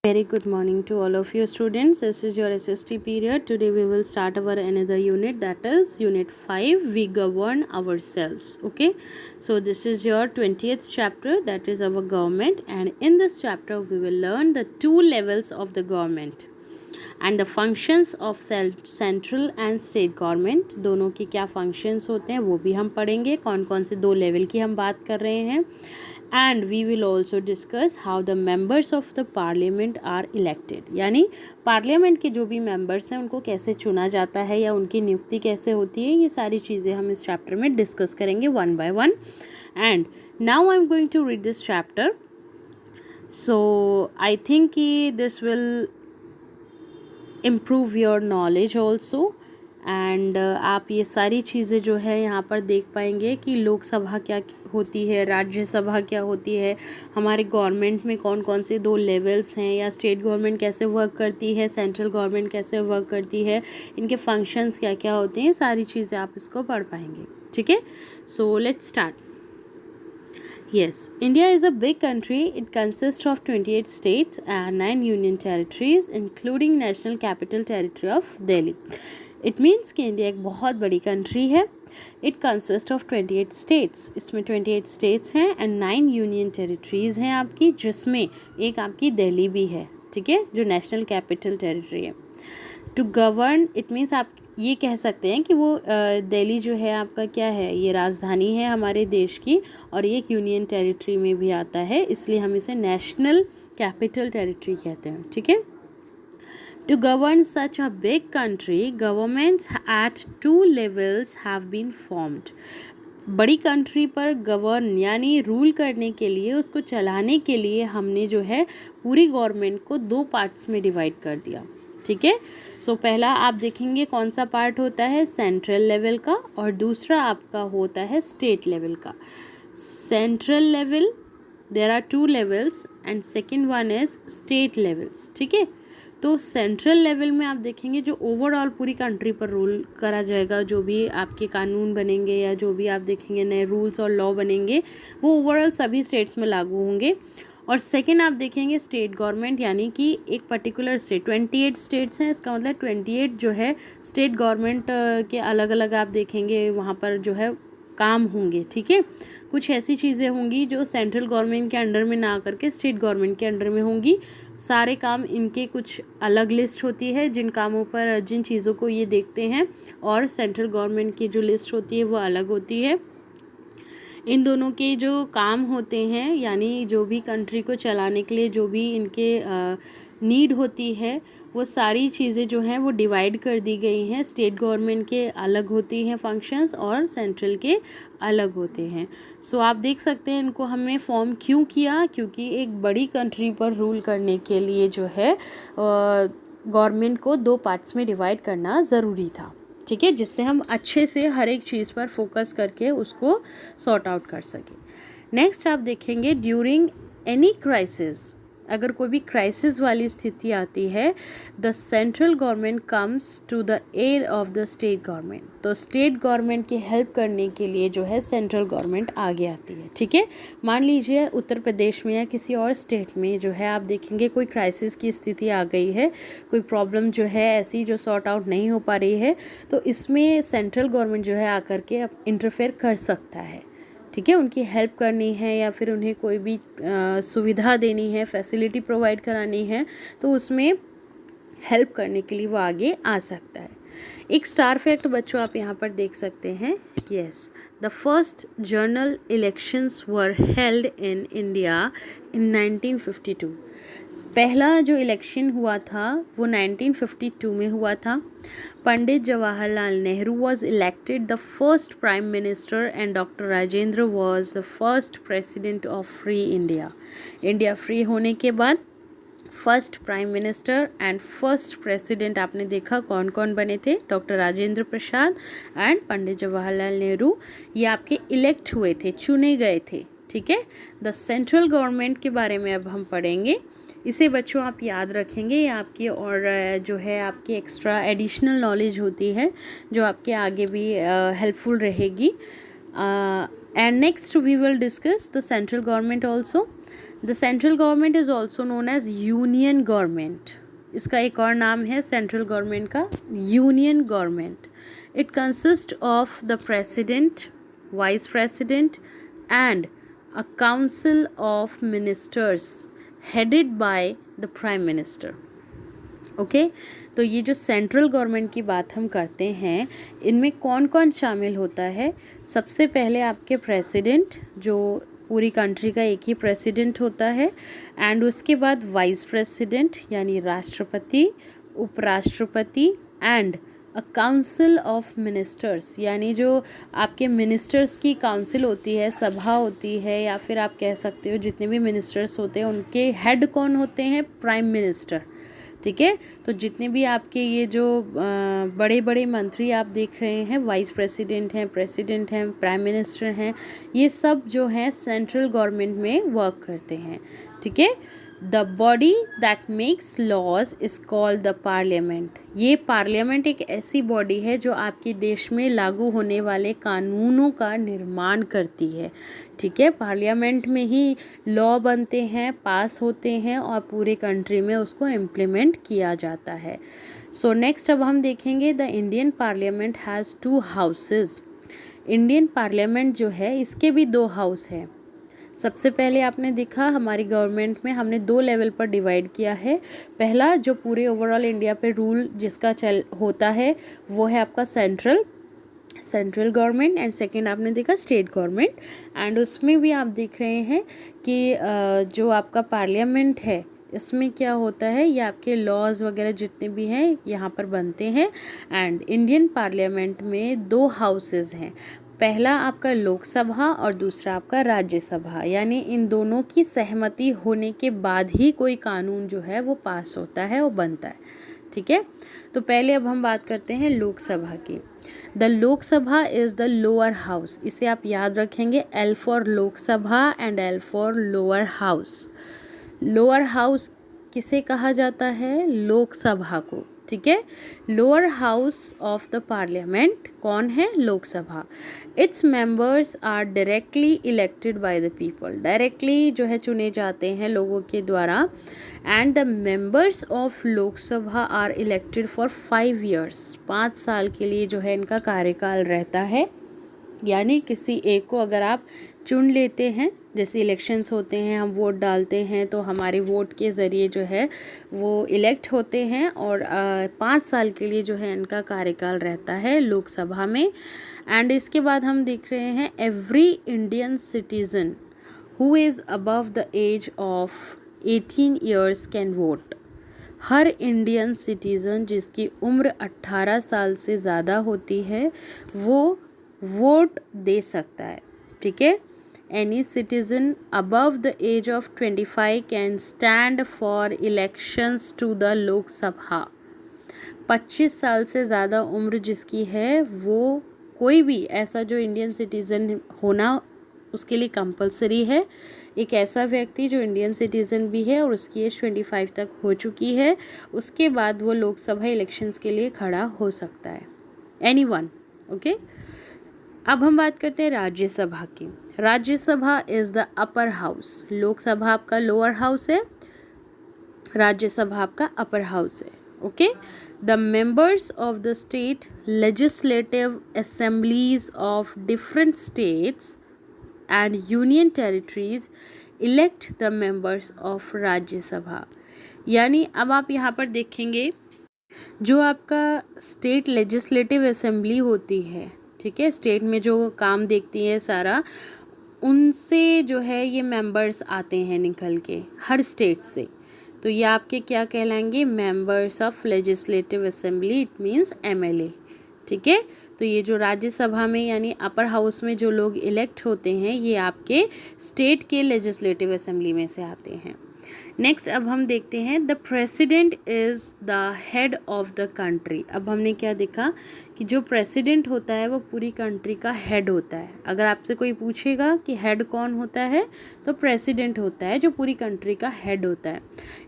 Very good morning to all of you students. This is your SST period. Today we will start our another unit, that is unit 5, we govern ourselves. Okay, so this is your 20th chapter, that is our government, and in this chapter we will learn the two levels of the government and the functions of central and state government. दोनों की क्या functions होते हैं वो भी हम पढ़ेंगे, कौन कौन से दो लेवल की हम बात कर रहे हैं. And we will also discuss how the members of the parliament are elected, यानी पार्लियामेंट के जो भी मेंबर्स हैं उनको कैसे चुना जाता है या उनकी नियुक्ति कैसे होती है. ये सारी चीज़ें हम इस चैप्टर में डिस्कस करेंगे one by one. And now I am going to read this chapter. So I think कि this will improve your knowledge also. एंड आप ये सारी चीज़ें जो है यहाँ पर देख पाएंगे कि लोकसभा क्या होती है, राज्यसभा क्या होती है, हमारे गवर्नमेंट में कौन कौन से दो लेवल्स हैं, या स्टेट गवर्नमेंट कैसे वर्क करती है, सेंट्रल गवर्नमेंट कैसे वर्क करती है, इनके फंक्शंस क्या क्या होते हैं, सारी चीज़ें आप इसको पढ़ पाएंगे. ठीक है, so let's start. Yes, India is a big country. It consists of 28 states and 9 union territories, including National Capital Territory of Delhi. It means कि इंडिया एक बहुत बड़ी कंट्री है. It consists of 28 states. इसमें 28 states हैं and 9 union territories हैं आपकी, जिसमें एक आपकी दिल्ली भी है. ठीक है, जो नेशनल कैपिटल टेरिटरी है. टू गवर्न इट मीन्स आप ये कह सकते हैं कि वो दिल्ली जो है आपका क्या है, ये राजधानी है हमारे देश की, और ये एक यूनियन टेरिटरी में भी आता है, इसलिए हम इसे नेशनल कैपिटल टेरिटरी कहते हैं. ठीक है. To govern such a big country, governments at 2 levels have been formed. बड़ी कंट्री पर गवर्न यानी रूल करने के लिए, उसको चलाने के लिए हमने जो है पूरी गवर्नमेंट को 2 पार्ट्स में डिवाइड कर दिया. ठीक है. सो पहला आप देखेंगे कौन सा पार्ट होता है, सेंट्रल लेवल का, और दूसरा आपका होता है स्टेट लेवल का. Central level there are 2 levels and second one is state levels. ठीक है. तो सेंट्रल लेवल में आप देखेंगे जो ओवरऑल पूरी कंट्री पर रूल करा जाएगा, जो भी आपके कानून बनेंगे या जो भी आप देखेंगे नए रूल्स और लॉ बनेंगे, वो ओवरऑल सभी स्टेट्स में लागू होंगे. और सेकेंड आप देखेंगे स्टेट गवर्नमेंट, यानी कि एक पर्टिकुलर स्टेट, 28 स्टेट्स हैं, इसका मतलब 28 जो है स्टेट गवर्नमेंट के अलग अलग आप देखेंगे वहाँ पर जो है काम होंगे. ठीक है. कुछ ऐसी चीज़ें होंगी जो सेंट्रल गवर्नमेंट के अंडर में ना करके स्टेट गवर्नमेंट के अंडर में होंगी. सारे काम इनके कुछ अलग लिस्ट होती है, जिन कामों पर जिन चीज़ों को ये देखते हैं, और सेंट्रल गवर्नमेंट की जो लिस्ट होती है वो अलग होती है. इन दोनों के जो काम होते हैं, यानी जो भी कंट्री को चलाने के लिए जो भी इनके नीड होती है, वो सारी चीज़ें जो हैं वो डिवाइड कर दी गई हैं. स्टेट गवर्नमेंट के अलग होती हैं फंक्शंस और सेंट्रल के अलग होते हैं. सो आप देख सकते हैं इनको हमने फॉर्म क्यों किया, क्योंकि एक बड़ी कंट्री पर रूल करने के लिए जो है गवर्नमेंट को 2 पार्ट्स में डिवाइड करना ज़रूरी था. ठीक है, जिससे हम अच्छे से हर एक चीज़ पर फोकस करके उसको सॉर्ट आउट कर सकें. नेक्स्ट आप देखेंगे ड्यूरिंग एनी क्राइसिस, अगर कोई भी क्राइसिस वाली स्थिति आती है, the central government comes to the aid of the state government. तो स्टेट गवर्नमेंट की हेल्प करने के लिए जो है सेंट्रल गवर्नमेंट आगे आती है. ठीक है. मान लीजिए उत्तर प्रदेश में या किसी और स्टेट में जो है आप देखेंगे कोई क्राइसिस की स्थिति आ गई है, कोई प्रॉब्लम जो है ऐसी जो सॉर्ट आउट नहीं हो पा रही है, तो इसमें सेंट्रल गवर्नमेंट जो है आकर के इंटरफेयर कर सकता है. ठीक है. उनकी हेल्प करनी है या फिर उन्हें कोई भी सुविधा देनी है, फैसिलिटी प्रोवाइड करानी है, तो उसमें हेल्प करने के लिए वो आगे आ सकता है. एक स्टार फैक्ट बच्चों आप यहाँ पर देख सकते हैं. Yes, the first general elections were held in India in 1952. पहला जो इलेक्शन हुआ था वो 1952 में हुआ था. Pandit Jawaharlal Nehru was elected the first prime minister and doctor Rajendra was the first president of free India. India free होने के बाद first prime minister and first president आपने देखा कौन कौन बने थे, डॉक्टर राजेंद्र प्रसाद एंड पंडित जवाहरलाल नेहरू. ये आपके इलेक्ट हुए थे, चुने गए थे. ठीक है. द सेंट्रल गवर्नमेंट के बारे में अब हम पढ़ेंगे. इसे बच्चों आप याद रखेंगे, ये आपकी और जो है आपकी एक्स्ट्रा एडिशनल नॉलेज होती है जो आपके आगे भी हेल्पफुल रहेगी. And next we will discuss the central government also. The central government is also known as union government. इसका एक और नाम है सेंट्रल गवर्नमेंट का, union government. It consist of the president, vice president and a council of ministers headed by the prime minister. Okay, तो ये जो central government की बात हम करते हैं, इनमें कौन कौन शामिल होता है? सबसे पहले आपके प्रेसिडेंट, जो पूरी कंट्री का एक ही प्रेसिडेंट होता है, एंड उसके बाद वाइस प्रेसिडेंट यानी राष्ट्रपति, उपराष्ट्रपति and a council of ministers, यानी जो आपके मिनिस्टर्स की काउंसिल होती है, सभा होती है, या फिर आप कह सकते हो जितने भी मिनिस्टर्स होते हैं उनके हेड कौन होते हैं? Prime minister. ठीक है, तो जितने भी आपके ये जो बड़े बड़े मंत्री आप देख रहे हैं, वाइस प्रेसिडेंट हैं, प्रेसिडेंट हैं, प्राइम मिनिस्टर हैं, ये सब जो हैं सेंट्रल गवर्नमेंट में वर्क करते हैं। ठीक है, the body that makes laws is called the parliament. ये पार्लियामेंट एक ऐसी बॉडी है जो आपके देश में लागू होने वाले कानूनों का निर्माण करती है। ठीक है, पार्लियामेंट में ही लॉ बनते हैं, पास होते हैं और पूरे कंट्री में उसको इम्प्लीमेंट किया जाता है। सो नेक्स्ट अब हम देखेंगे the Indian parliament has 2 houses. Indian parliament जो है इसके भी 2 हाउस हैं। सबसे पहले आपने देखा हमारी गवर्नमेंट में हमने 2 लेवल पर डिवाइड किया है। पहला जो पूरे ओवरऑल इंडिया पे रूल जिसका होता है वो है आपका सेंट्रल गवर्नमेंट, एंड सेकंड आपने देखा स्टेट गवर्नमेंट। एंड उसमें भी आप देख रहे हैं कि जो आपका पार्लियामेंट है इसमें क्या होता है, ये आपके लॉज वगैरह जितने भी हैं यहाँ पर बनते हैं। एंड इंडियन पार्लियामेंट में 2 हाउसेस हैं, पहला आपका लोकसभा और दूसरा आपका राज्यसभा, यानी इन दोनों की सहमति होने के बाद ही कोई कानून जो है वो पास होता है, वो बनता है। ठीक है, तो पहले अब हम बात करते हैं लोकसभा की। The Lok Sabha is the lower house. इसे आप याद रखेंगे, L for Lok Sabha and L for lower house. Lower house किसे कहा जाता है? लोकसभा को। ठीक है, lower house of the parliament कौन है? Lok Sabha. Its members are directly elected by the people. Directly जो है चुने जाते हैं लोगों के द्वारा। And the members of Lok Sabha are elected for 5 years। 5 साल के लिए जो है इनका कार्यकाल रहता है। यानी किसी एक को अगर आप चुन लेते हैं, जैसे इलेक्शंस होते हैं, हम वोट डालते हैं तो हमारे वोट के ज़रिए जो है वो इलेक्ट होते हैं, और 5 साल के लिए जो है इनका कार्यकाल रहता है लोकसभा में। एंड इसके बाद हम देख रहे हैं every Indian citizen who is above the age of 18 years can vote. हर इंडियन सिटीज़न जिसकी उम्र 18 साल से ज़्यादा होती है वो वोट दे सकता है। ठीक है, any citizen above the age of 25 can stand for elections to the Lok Sabha. 25 साल से ज़्यादा उम्र जिसकी है वो कोई भी ऐसा जो इंडियन सिटीज़न होना उसके लिए कंपलसरी है। एक ऐसा व्यक्ति जो इंडियन सिटीज़न भी है और उसकी एज 25 तक हो चुकी है, उसके बाद वो लोकसभा इलेक्शंस के लिए खड़ा हो सकता है, एनीवन। ओके, अब हम बात करते हैं राज्यसभा की। Rajya Sabha is the upper house. Lok Sabha आपका लोअर हाउस है, राज्यसभा आपका अपर हाउस है। Okay, the members of the state legislative assemblies of different states and union territories elect the members of Rajya Sabha. यानी अब आप यहाँ पर देखेंगे जो आपका स्टेट लेजिस्लेटिव असेंबली होती है, ठीक है, स्टेट में जो काम देखती है सारा, उनसे जो है ये मेंबर्स आते हैं निकल के हर स्टेट से। तो ये आपके क्या कहलाएंगे? Members of legislative assembly, it means MLA। ठीक है, तो ये जो राज्यसभा में यानी अपर हाउस में जो लोग इलेक्ट होते हैं ये आपके स्टेट के लेजिस्लेटिव असेंबली में से आते हैं। नेक्स्ट अब हम देखते हैं the president is the head of the country. अब हमने क्या देखा कि जो प्रेसिडेंट होता है वो पूरी कंट्री का हेड होता है। अगर आपसे कोई पूछेगा कि हेड कौन होता है तो प्रेसिडेंट होता है जो पूरी कंट्री का हेड होता है।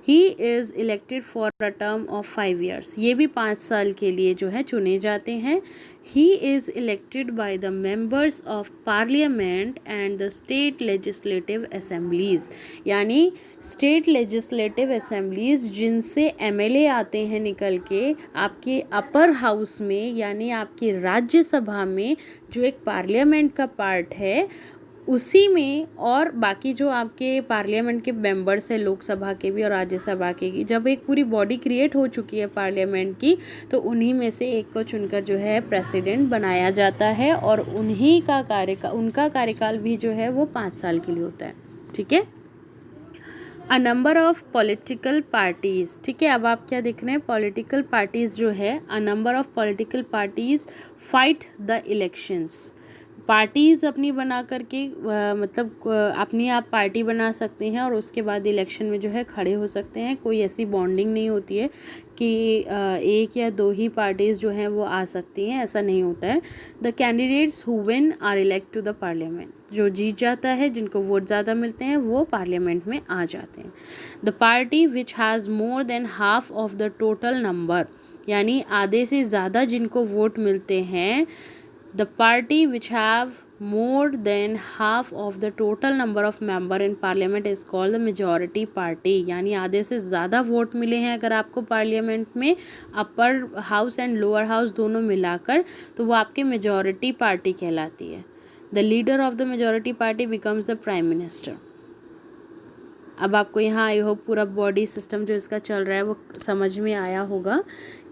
He is elected for a term of 5 years। ये भी 5 साल के लिए जो है चुने जाते हैं। He is elected by the members of parliament and the state legislative assemblies. यानी स्टेट लेजिस्लेटिव असेंबलीज जिनसे एमएलए आते हैं निकल के आपके अपर हाउस में, यानी आपकी राज्यसभा में जो एक पार्लियामेंट का पार्ट है उसी में, और बाकी जो आपके पार्लियामेंट के मेंबर्स हैं लोकसभा के भी और राज्यसभा के भी, जब एक पूरी बॉडी क्रिएट हो चुकी है पार्लियामेंट की तो उन्हीं में से एक को चुनकर जो है प्रेसिडेंट बनाया जाता है और उन्हीं का उनका कार्यकाल भी जो है वो 5 साल के लिए होता है। ठीक है। अ नंबर ऑफ पॉलिटिकल पार्टीज़। ठीक है, अब आप क्या देख रहे हैं, पॉलिटिकल पार्टीज़ जो है, अ number of political parties fight the elections. Parties अपनी बना करके मतलब अपनी आप पार्टी बना सकते हैं और उसके बाद इलेक्शन में जो है खड़े हो सकते हैं। कोई ऐसी बॉन्डिंग नहीं होती है कि एक या दो ही पार्टीज़ जो हैं वो आ सकती हैं, ऐसा नहीं होता है। The candidates who win are elect to the parliament. जो जीत जाता है, जिनको वोट ज़्यादा मिलते हैं, वो पार्लियामेंट में आ जाते हैं। The party which has more than half of the total number, यानी आधे से ज़्यादा जिनको वोट मिलते हैं, the party which have more than half of the total number of member in parliament is called the majority party। यानी आधे से ज़्यादा वोट मिले हैं अगर आपको पार्लियामेंट में, upper house and lower house दोनों मिलाकर, तो वो आपके मेजॉरिटी पार्टी कहलाती है। The leader of the majority party becomes the prime minister. अब आपको यहाँ आई होप पूरा बॉडी सिस्टम जो इसका चल रहा है वो समझ में आया होगा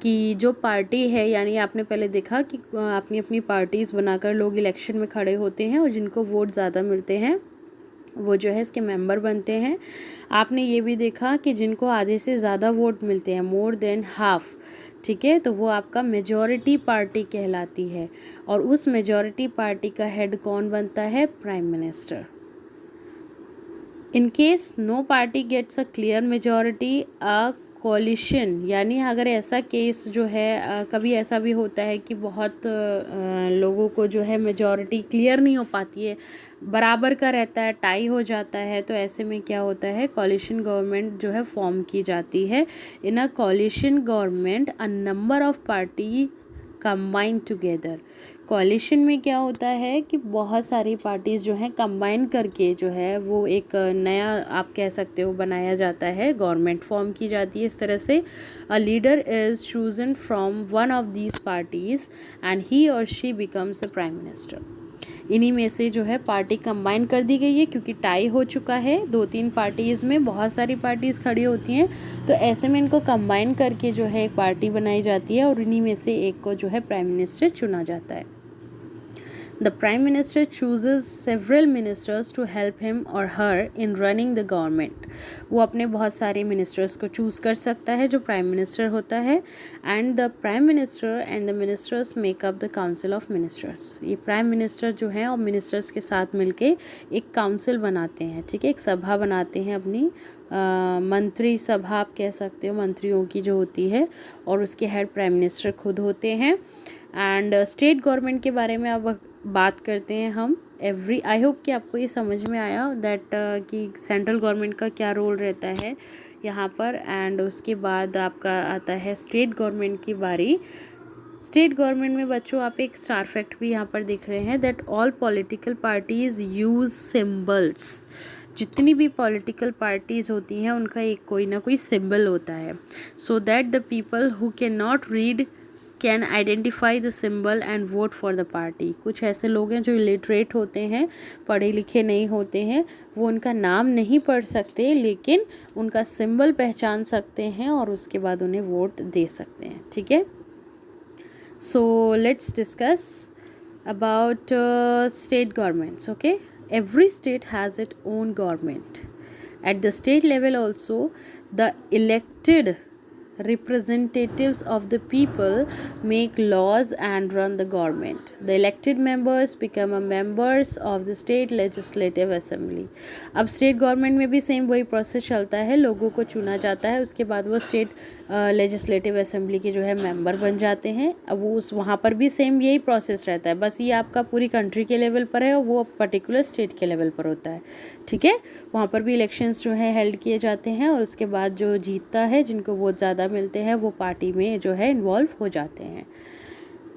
कि जो पार्टी है, यानी आपने पहले देखा कि अपनी अपनी पार्टीज़ बनाकर लोग इलेक्शन में खड़े होते हैं और जिनको वोट ज़्यादा मिलते हैं वो जो है इसके मेंबर बनते हैं। आपने ये भी देखा कि जिनको आधे से ज़्यादा वोट मिलते हैं, मोर देन हाफ, ठीक है, तो वो आपका मेजॉरिटी पार्टी कहलाती है और उस मेजॉरिटी पार्टी का हेड कौन बनता है, prime minister. In case no party gets a clear majority, a coalition, यानी अगर ऐसा केस जो है कभी ऐसा भी होता है कि बहुत लोगों को जो है मेजॉरिटी क्लियर नहीं हो पाती है, बराबर का रहता है, टाई हो जाता है, तो ऐसे में क्या होता है, कोलिशन गवर्नमेंट जो है फॉर्म की जाती है। In a coalition government a number of parties combine together. कोalition में क्या होता है कि बहुत सारी पार्टीज़ जो हैं कंबाइन करके जो है वो एक नया, आप कह सकते हो, बनाया जाता है, गवर्नमेंट फॉर्म की जाती है इस तरह से। A leader is chosen from one of these parties and he और she becomes the prime minister. इन्हीं में से जो है पार्टी कंबाइन कर दी गई है क्योंकि टाई हो चुका है, 2-3 पार्टीज़ में बहुत सारी पार्टीज़ खड़ी होती हैं, तो ऐसे में इनको कंबाइन करके जो है एक पार्टी बनाई जाती है और इन्हीं में से एक को जो है प्राइम मिनिस्टर चुना जाता है। The Prime Minister chooses several ministers to help him or her in running the government। वो अपने बहुत सारे मिनिस्टर्स को चूज़ कर सकता है जो प्राइम मिनिस्टर होता है। And the prime minister and the ministers make up the council of ministers. ये प्राइम मिनिस्टर जो है और मिनिस्टर्स के साथ मिलके एक काउंसिल बनाते हैं, ठीक है, एक सभा बनाते हैं अपनी, मंत्री सभा आप कह सकते हो, मंत्रियों की जो होती है, और उसके हेड प्राइम मिनिस्टर खुद होते हैं। एंड स्टेट गवर्नमेंट के बारे में अब बात करते हैं हम। आई होप कि आपको ये समझ में आया दैट कि सेंट्रल गवर्नमेंट का क्या रोल रहता है यहाँ पर। एंड उसके बाद आपका आता है स्टेट गवर्नमेंट की बारी। स्टेट गवर्नमेंट में बच्चों आप एक स्टार फैक्ट भी यहाँ पर देख रहे हैं, that all political parties use symbols. जितनी भी पॉलिटिकल पार्टीज़ होती हैं उनका एक कोई ना कोई सिंबल होता है, so that the people who can not read can identify the symbol and vote for the party. कुछ ऐसे लोग हैं जो इलिटरेट होते हैं, पढ़े लिखे नहीं होते हैं, वो उनका नाम नहीं पढ़ सकते लेकिन उनका सिंबल पहचान सकते हैं और उसके बाद उन्हें वोट दे सकते हैं, ठीक है। So let's discuss about state governments. Okay, every state has its own government. At the state level also, the elected representatives of the people make laws and run the government. The elected members become a members of the state legislative assembly. अब state government में भी same वही process चलता है, लोगों को चुना जाता है, उसके बाद वो स्टेट लेजिस्लेटिव असेंबली के जो है मेंबर बन जाते हैं। अब वो उस वहाँ पर भी सेम यही प्रोसेस रहता है, बस ये आपका पूरी कंट्री के लेवल पर है और वो पर्टिकुलर स्टेट के लेवल पर होता है। ठीक है, वहाँ पर भी इलेक्शंस जो है हेल्ड किए जाते हैं और उसके बाद जो जीतता है, जिनको वोट ज़्यादा मिलते हैं, वो पार्टी में जो है इन्वॉल्व हो जाते हैं।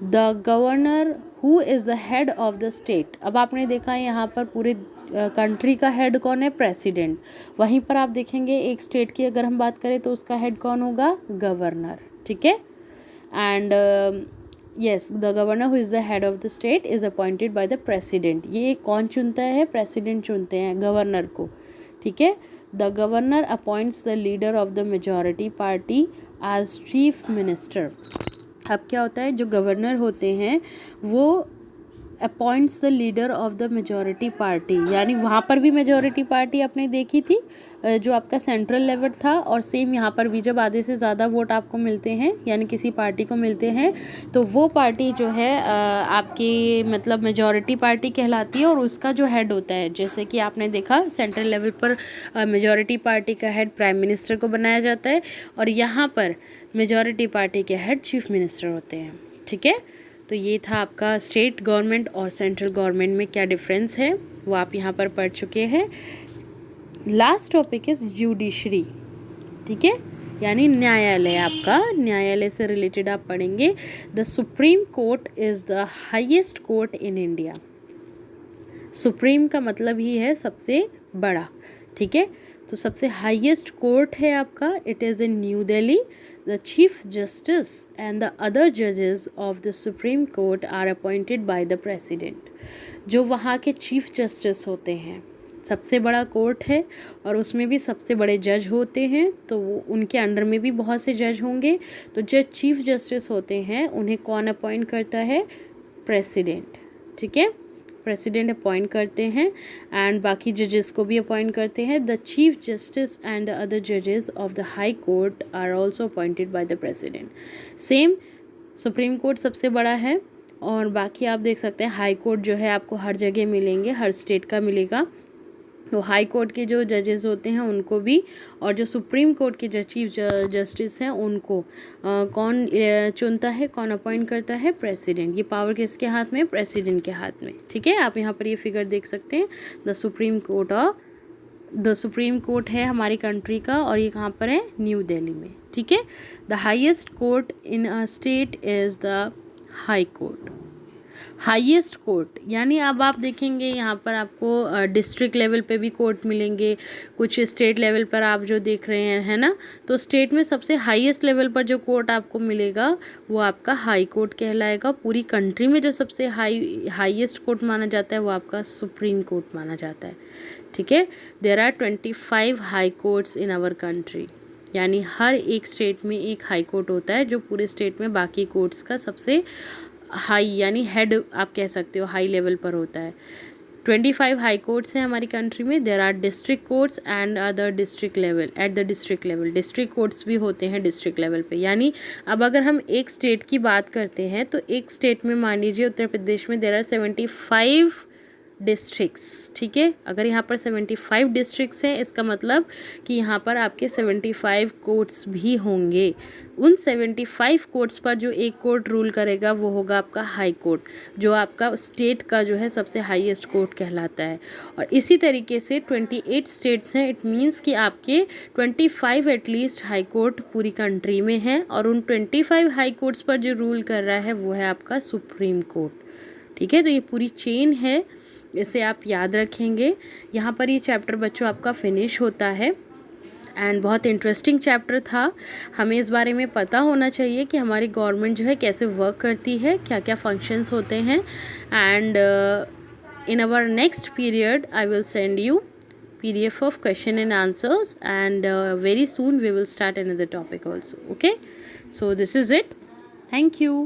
The governor who is the head of the state. अब आपने देखा है यहाँ पर पूरे कंट्री का हेड कौन है? प्रेसिडेंट। वहीं पर आप देखेंगे एक स्टेट की अगर हम बात करें तो उसका हेड कौन होगा? गवर्नर। ठीक है, and yes, the governor who is the head of the state is appointed by the president. ये कौन चुनता है? प्रेसिडेंट चुनते हैं गवर्नर को। ठीक है, the governor appoints the leader of the majority party as chief minister. अब क्या होता है, जो गवर्नर होते हैं वो appoints the leader of the majority party, यानी वहाँ पर भी मेजॉरिटी पार्टी आपने देखी थी जो आपका सेंट्रल लेवल था, और सेम यहाँ पर भी जब आधे से ज़्यादा वोट आपको मिलते हैं यानी किसी पार्टी को मिलते हैं तो वो पार्टी जो है आपकी मतलब मेजॉरिटी पार्टी कहलाती है और उसका जो हेड होता है, जैसे कि आपने देखा सेंट्रल लेवल पर मेजॉरिटी पार्टी का हेड प्राइम मिनिस्टर को बनाया जाता है और यहाँ पर मेजॉरिटी पार्टी के हेड चीफ मिनिस्टर होते हैं। ठीक है, तो ये था आपका स्टेट गवर्नमेंट और सेंट्रल गवर्नमेंट में क्या डिफरेंस है वो आप यहाँ पर पढ़ चुके हैं। Last topic is judiciary. ठीक है, यानी न्यायालय। आपका न्यायालय से रिलेटेड आप पढ़ेंगे। The supreme court is the highest court in India. Supreme का मतलब ही है सबसे बड़ा। ठीक है, तो सबसे हाईएस्ट कोर्ट है आपका, it is in new Delhi. The Chief Justice and the other judges of the Supreme Court are appointed by the President. जो वहाँ के चीफ जस्टिस होते हैं, सबसे बड़ा कोर्ट है और उसमें भी सबसे बड़े जज होते हैं, तो वो उनके अंडर में भी बहुत से जज होंगे। तो जो चीफ जस्टिस होते हैं उन्हें कौन अपॉइंट करता है? प्रेसिडेंट। ठीक है, प्रेसिडेंट अपॉइंट करते हैं एंड बाकी जजेस को भी अपॉइंट करते हैं। The chief justice and the other जजेस of the high court are also appointed by the president. Same supreme court सबसे बड़ा है और बाकी आप देख सकते हैं हाई कोर्ट जो है आपको हर जगह मिलेंगे, हर स्टेट का मिलेगा। तो हाई कोर्ट के जो जजेस होते हैं उनको भी, और जो सुप्रीम कोर्ट के जो चीफ जस्टिस हैं उनको कौन चुनता है, कौन अपॉइंट करता है? प्रेसिडेंट। ये पावर किसके हाथ में? प्रेसिडेंट के हाथ में। ठीक है, आप यहाँ पर ये फिगर देख सकते हैं। द सुप्रीम कोर्ट है हमारी कंट्री का और ये कहाँ पर है? न्यू दिल्ली में। ठीक है, the highest court in a state is the high court. Highest court यानी अब आप देखेंगे यहाँ पर आपको डिस्ट्रिक्ट लेवल पे भी कोर्ट मिलेंगे, कुछ स्टेट लेवल पर आप जो देख रहे हैं, है ना। तो स्टेट में सबसे हाईएस्ट लेवल पर जो कोर्ट आपको मिलेगा वो आपका हाई कोर्ट कहलाएगा। पूरी कंट्री में जो सबसे हाईएस्ट कोर्ट माना जाता है वो आपका सुप्रीम कोर्ट माना जाता है। ठीक है, there are 25 high courts in our country, यानी हर एक स्टेट में एक हाई कोर्ट होता है जो पूरे स्टेट में बाकी कोर्ट्स का सबसे हाई यानी हेड आप कह सकते हो, हाई लेवल पर होता है। 25 हाई कोर्ट्स हैं हमारी कंट्री में। There are district courts and other district level. At the district level district courts भी होते हैं डिस्ट्रिक्ट लेवल पे। यानी अब अगर हम एक स्टेट की बात करते हैं तो एक स्टेट में मान लीजिए उत्तर प्रदेश में देयर आर 75 डिस्ट्रिक्ट्स। ठीक है, अगर यहाँ पर 75 डिस्ट्रिक्ट्स हैं इसका मतलब कि यहाँ पर आपके 75 कोर्ट्स भी होंगे। उन 75 कोर्ट्स पर जो एक कोर्ट रूल करेगा वो होगा आपका हाई कोर्ट, जो आपका स्टेट का जो है सबसे हाईएस्ट कोर्ट कहलाता है। और इसी तरीके से 28 स्टेट्स हैं, इट मीन्स कि आपके 25 एटलीस्ट हाई कोर्ट पूरी कंट्री में हैं और उन 25 हाई कोर्ट्स पर जो रूल कर रहा है वो है आपका सुप्रीम कोर्ट। ठीक है, तो ये पूरी चेन है, इसे आप याद रखेंगे। यहाँ पर ये चैप्टर बच्चों आपका फिनिश होता है एंड बहुत इंटरेस्टिंग चैप्टर था। हमें इस बारे में पता होना चाहिए कि हमारी गवर्नमेंट जो है कैसे वर्क करती है, क्या क्या फंक्शंस होते हैं। And in our next period I will send you PDF of question and answers, and very soon we will start another topic also. Okay, so this is it. Thank you.